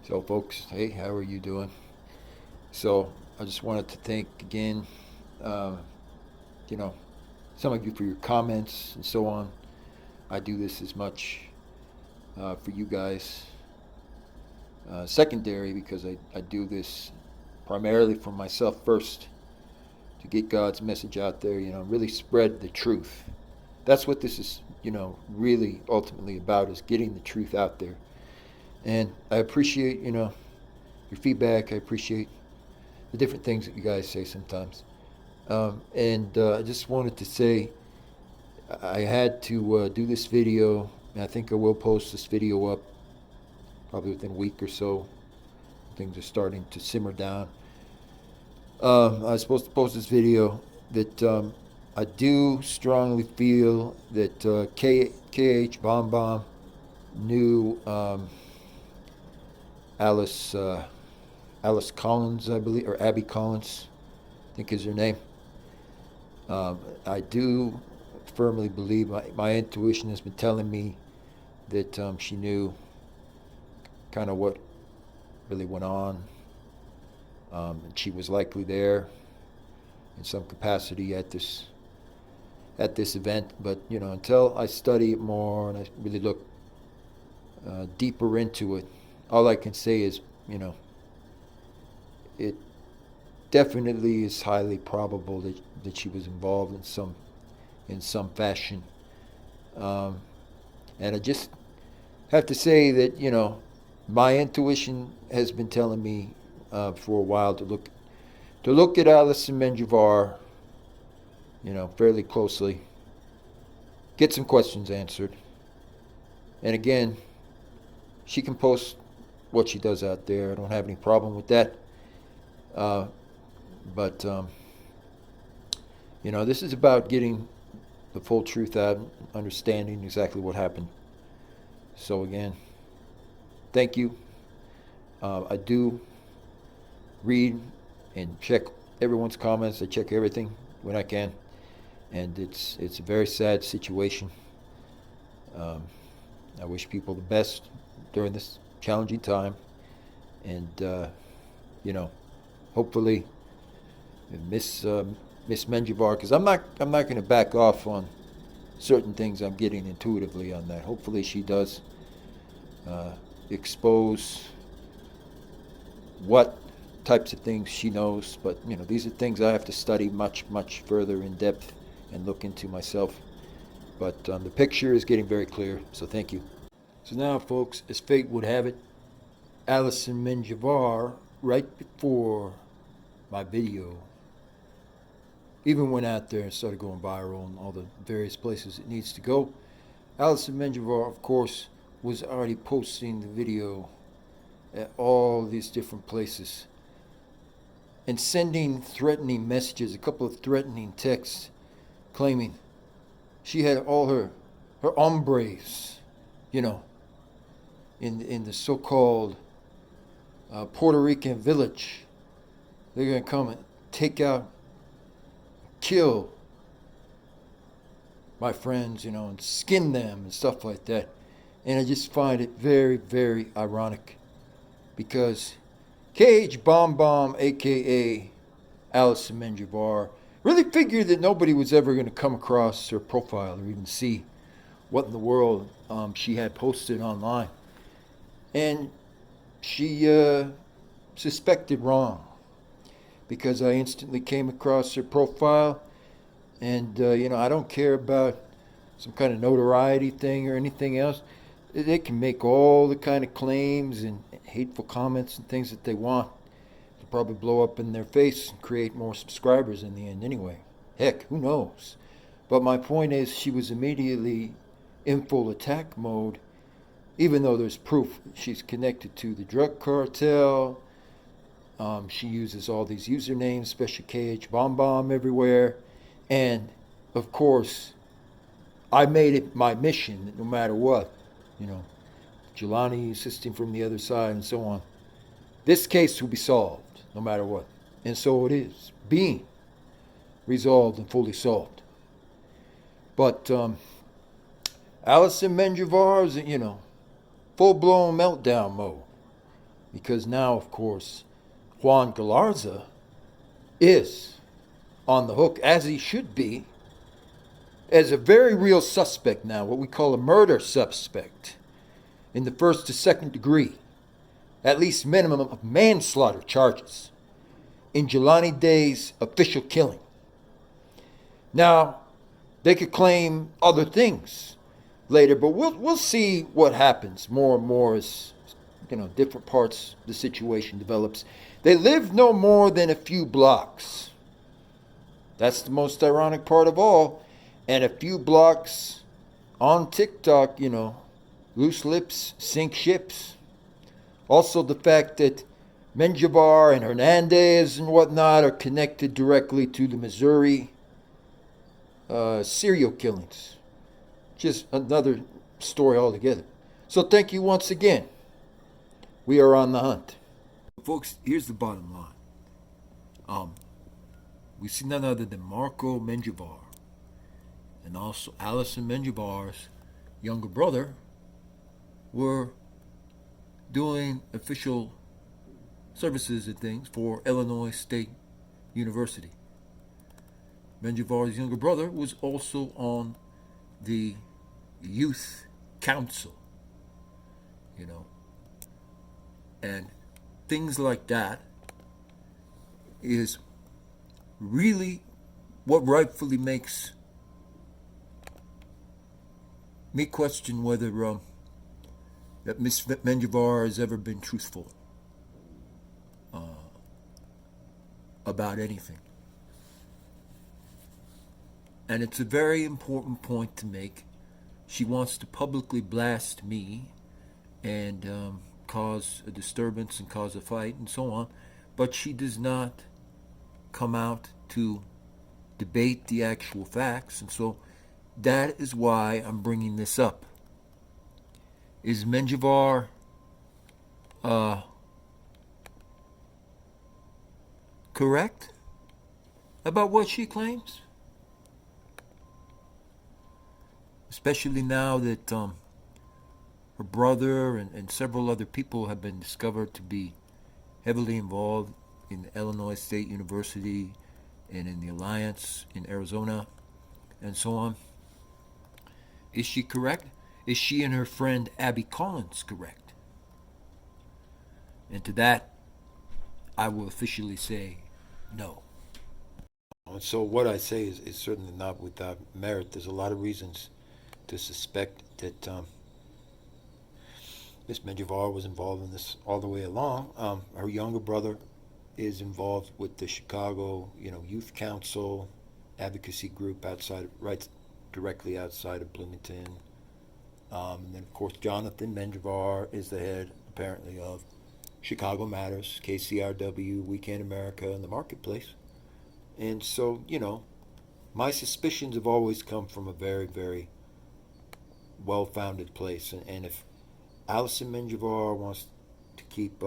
So, folks, hey, how are you doing? So, I just wanted to thank again, uh, you know, some of you for your comments and so on. I do this as much for you guys, secondary, because I do this primarily for myself first to get God's message out there, really spread the truth. That's what this is, really ultimately about, is getting the truth out there. And I appreciate, your feedback. I appreciate the different things that you guys say sometimes. And I just wanted to say I had to do this video, and I think I will post this video up probably within a week or so. Things are starting to simmer down. I was supposed to post this video that I do strongly feel that KH Bombom knew Alice Alice Collins, I believe, or Abby Collins, I think is her name. I do firmly believe, my intuition has been telling me that she knew kind of what really went on. And she was likely there in some capacity at this event. But until I study it more and I really look deeper into it, all I can say is, it definitely is highly probable that she was involved in some fashion. And I just have to say that my intuition has been telling me for a while to look at Alisson Menjivar, fairly closely, get some questions answered, and again, she can post what she does out there. I don't have any problem with that. But this is about getting the full truth out, understanding exactly what happened. So again, thank you. I do read and check everyone's comments. I check everything when I can, and it's a very sad situation. I wish people the best during this challenging time, and hopefully Miss Menjivar, because I'm not going to back off on certain things I'm getting intuitively on that. Hopefully she does expose what types of things she knows, but these are things I have to study much further in depth and look into myself. But the picture is getting very clear, so thank you. So now, folks, as fate would have it, Alisson Menjivar, right before my video even went out there and started going viral in all the various places it needs to go, Alisson Menjivar, of course, was already posting the video at all these different places and sending threatening messages, a couple of threatening texts, claiming she had all her hombres, in the so-called Puerto Rican village. They're going to come and take out, kill my friends, and skin them and stuff like that. And I just find it very, very ironic, because KH Bombom, aka Alisson Menjivar, really figured that nobody was ever going to come across her profile or even see what in the world she had posted online. And she suspected wrong, because I instantly came across her profile, and I don't care about some kind of notoriety thing or anything else. They can make all the kind of claims and hateful comments and things that they want. They'll probably blow up in their face and create more subscribers in the end anyway. Heck, who knows? But my point is, she was immediately in full attack mode, even though there's proof she's connected to the drug cartel. She uses all these usernames, especially KH Bombom, everywhere. And, of course, I made it my mission that no matter what, Jelani assisting from the other side and so on, this case will be solved no matter what. And so it is being resolved and fully solved. But Alisson Menjivar is, full-blown meltdown mode. because now, of course, Juan Galarza is on the hook, as he should be, as a very real suspect now, what we call a murder suspect in the first to second degree, at least minimum of manslaughter charges in Jelani Day's official killing. Now, they could claim other things later, but we'll see what happens more and more as different parts of the situation develops. They live no more than a few blocks. That's the most ironic part of all. And a few blocks on TikTok, loose lips sink ships. Also the fact that Menjivar and Hernandez and whatnot are connected directly to the Missouri serial killings. Just another story altogether. So thank you once again. We are on the hunt. Folks, here's the bottom line. We see none other than Marco Menjivar and also Alisson Menjivar's younger brother were doing official services and things for Illinois State University. Menjivar's younger brother was also on the youth council, and things like that is really what rightfully makes me question whether that Miss Menjivar has ever been truthful about anything. And it's a very important point to make. She wants to publicly blast me and cause a disturbance and cause a fight and so on, but she does not come out to debate the actual facts. And so that is why I'm bringing this up. Is Menjivar correct about what she claims? Especially now that her brother and several other people have been discovered to be heavily involved in Illinois State University and in the Alliance in Arizona and so on. Is she correct? Is she and her friend Abby Collins correct? And to that, I will officially say no. So what I say is certainly not without merit. There's a lot of reasons to suspect that Miss Menjivar was involved in this all the way along. Her younger brother is involved with the Chicago, Youth Council advocacy group right directly outside of Bloomington. And then, of course, Jonathan Menjivar is the head, apparently, of Chicago Matters, KCRW, Weekend America, and the Marketplace. And so, my suspicions have always come from a very, very well-founded place. And if Alisson Menjivar wants to keep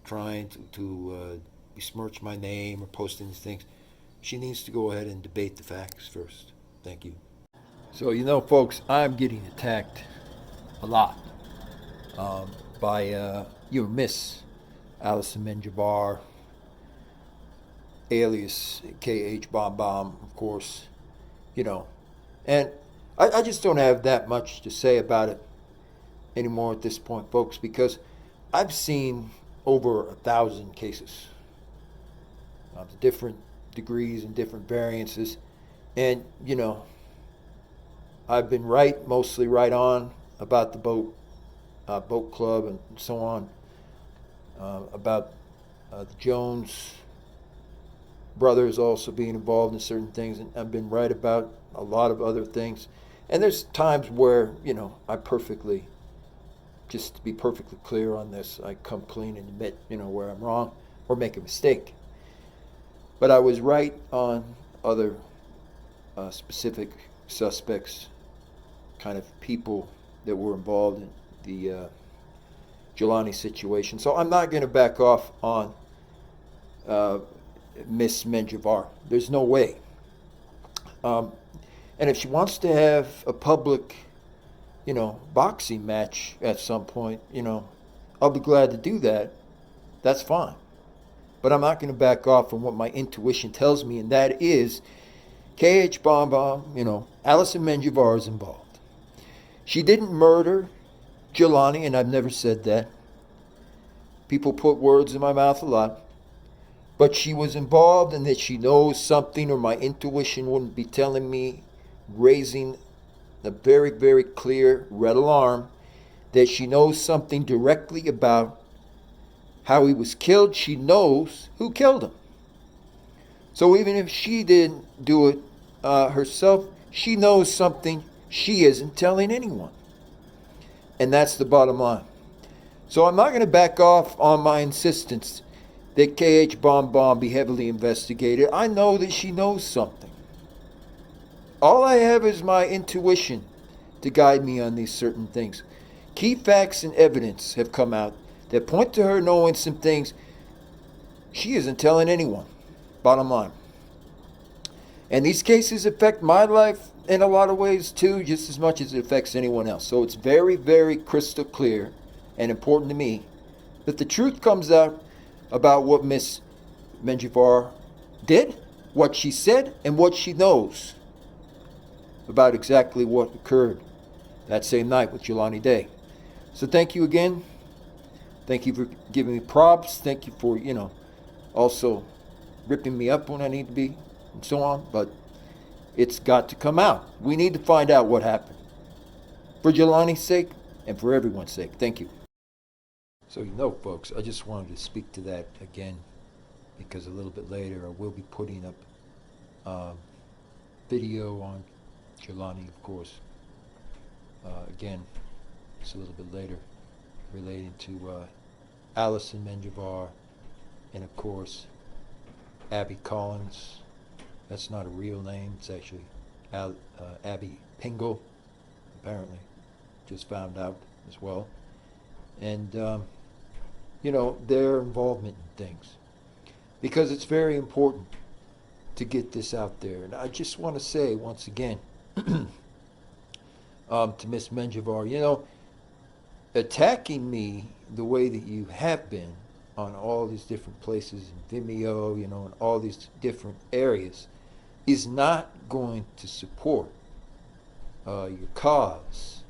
trying to besmirch my name or posting these things, she needs to go ahead and debate the facts first. Thank you. So, folks, I'm getting attacked a lot by Miss Alisson Menjivar, alias KH Bombom, of course, and I just don't have that much to say about it anymore at this point, folks, because I've seen over 1,000 cases of different degrees and different variances, and I've been mostly right on about the boat club and so on, about the Jones brothers also being involved in certain things, and I've been right about a lot of other things. And there's times where, just to be perfectly clear on this, I come clean and admit, where I'm wrong or make a mistake. But I was right on other specific suspects, kind of people that were involved in the Jelani situation. So I'm not going to back off on Miss Menjivar. There's no way. And if she wants to have a public, boxing match at some point, I'll be glad to do that. That's fine. But I'm not going to back off from what my intuition tells me, and that is KH Bombom, Alisson Menjivar is involved. She didn't murder Jelani, and I've never said that. People put words in my mouth a lot. But she was involved in that she knows something, or my intuition wouldn't be telling me, raising a very, very clear red alarm, that she knows something directly about how he was killed. She knows who killed him. So even if she didn't do it herself, she knows something she isn't telling anyone. And that's the bottom line. So I'm not going to back off on my insistence that KH Bombom be heavily investigated. I know that she knows something. All I have is my intuition to guide me on these certain things. Key facts and evidence have come out that point to her knowing some things she isn't telling anyone. Bottom line. And these cases affect my life in a lot of ways too, just as much as it affects anyone else. So it's very, very crystal clear and important to me that the truth comes out about what Miss Menjivar did, what she said, and what she knows about exactly what occurred that same night with Jelani Day. So thank you again. Thank you for giving me props. Thank you for, also ripping me up when I need to be, and so on. But it's got to come out. We need to find out what happened. For Jelani's sake and for everyone's sake. Thank you. So folks, I just wanted to speak to that again, because a little bit later I will be putting up video on Jelani, of course. Again, it's a little bit later, relating to Alisson Menjivar and, of course, Abby Collins. That's not a real name. It's actually Abby Pingle, apparently. Just found out as well. And, their involvement in things. Because it's very important to get this out there. And I just want to say, once again, to Miss Menjivar, attacking me the way that you have been on all these different places, in Vimeo, in all these different areas, is not going to support your cause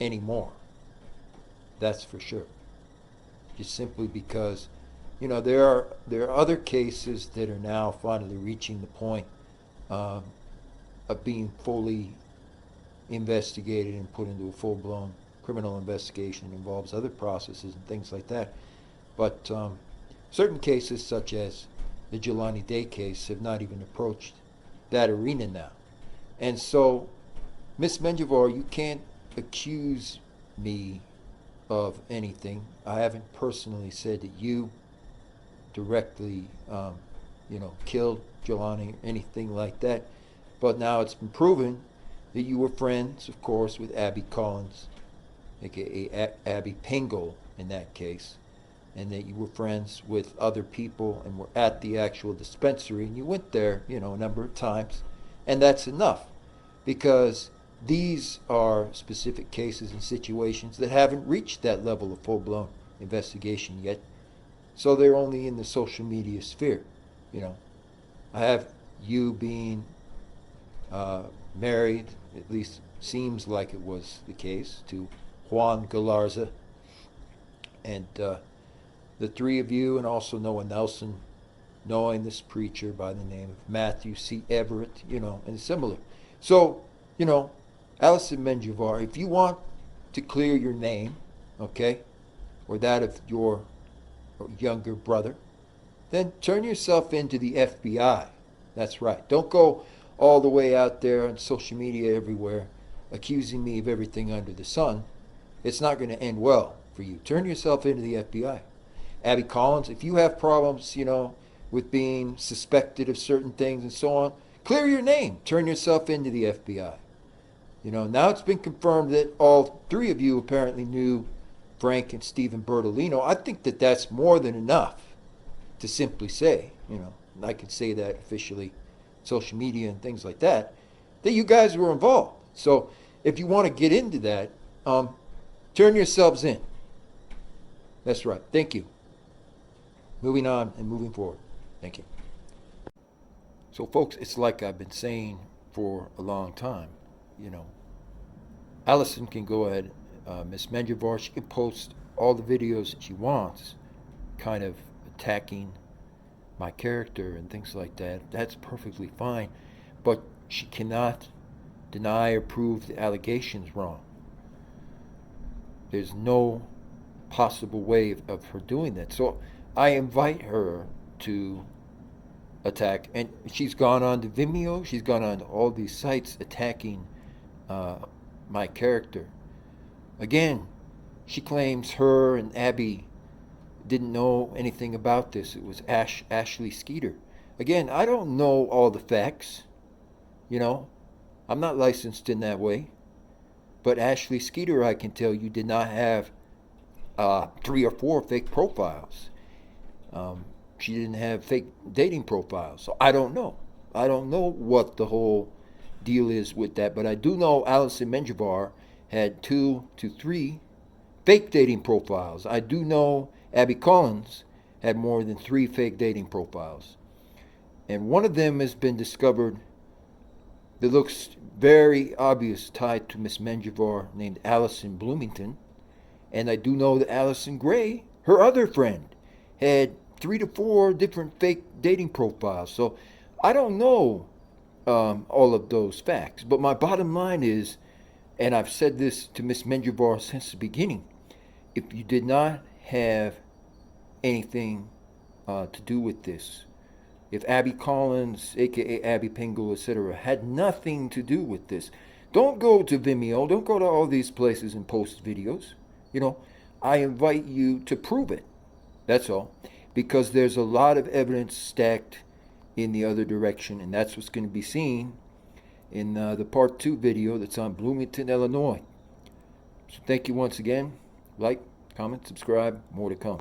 anymore. That's for sure. Just simply because, there are other cases that are now finally reaching the point of being fully investigated and put into a full-blown criminal investigation. It involves other processes and things like that. But certain cases, such as the Jelani Day case, have not even approached that arena now. And so, Miss Menjivar, you can't accuse me of anything. I haven't personally said that you directly, killed Jelani or anything like that. But now it's been proven that you were friends, of course, with Abby Collins, aka Abby Pingle in that case, and that you were friends with other people and were at the actual dispensary, and you went there, a number of times, and that's enough, because these are specific cases and situations that haven't reached that level of full-blown investigation yet, so they're only in the social media sphere. I have you being married, at least seems like it was the case, to Juan Galarza, and the three of you, and also Noah Nelson, knowing this preacher by the name of Matthew C. Everett, and similar. So, Alisson Menjivar, if you want to clear your name, okay, or that of your younger brother, then turn yourself into the FBI. That's right. Don't go all the way out there on social media everywhere accusing me of everything under the sun. It's not going to end well for you. Turn yourself into the FBI. Abby Collins, if you have problems, with being suspected of certain things and so on, clear your name. Turn yourself into the FBI. Now it's been confirmed that all three of you apparently knew Frank and Stephen Bertolino. I think that that's more than enough to simply say, and I can say that officially, social media and things like that you guys were involved. So if you want to get into that, turn yourselves in. That's right. Thank you. Moving on and moving forward. Thank you. So, folks, it's like I've been saying for a long time. You know, Alisson can go ahead, Miss Menjivar, she can post all the videos that she wants, kind of attacking my character and things like that. That's perfectly fine. But she cannot deny or prove the allegations wrong. There's no possible way of her doing that. So I invite her to attack, and she's gone on to Vimeo, she's gone on to all these sites attacking my character. Again, she claims her and Abby didn't know anything about this. It was Ashley Skeeter. Again, I don't know all the facts. You know, I'm not licensed in that way. But Ashley Skeeter, I can tell you, did not have 3 or 4 fake profiles. She didn't have fake dating profiles. So I don't know. I don't know what the whole deal is with that. But I do know Alisson Menjivar had 2 to 3 fake dating profiles. I do know Abby Collins had more than 3 fake dating profiles. And one of them has been discovered that looks very obvious, tied to Miss Menjivar, named Allison Bloomington. And I do know that Allison Gray, her other friend, had 3 to 4 different fake dating profiles. So I don't know all of those facts. But my bottom line is, and I've said this to Miss Menjivar since the beginning, if you did not have anything to do with this, if Abby Collins, aka Abby Pingle, etc., had nothing to do with this, don't go to Vimeo, don't go to all these places and post videos. You know, I invite you to prove it. That's all. Because there's a lot of evidence stacked in the other direction, and that's what's going to be seen in the part 2 video that's on Bloomington, Illinois. So thank you once again. Like, comment, subscribe, more to come.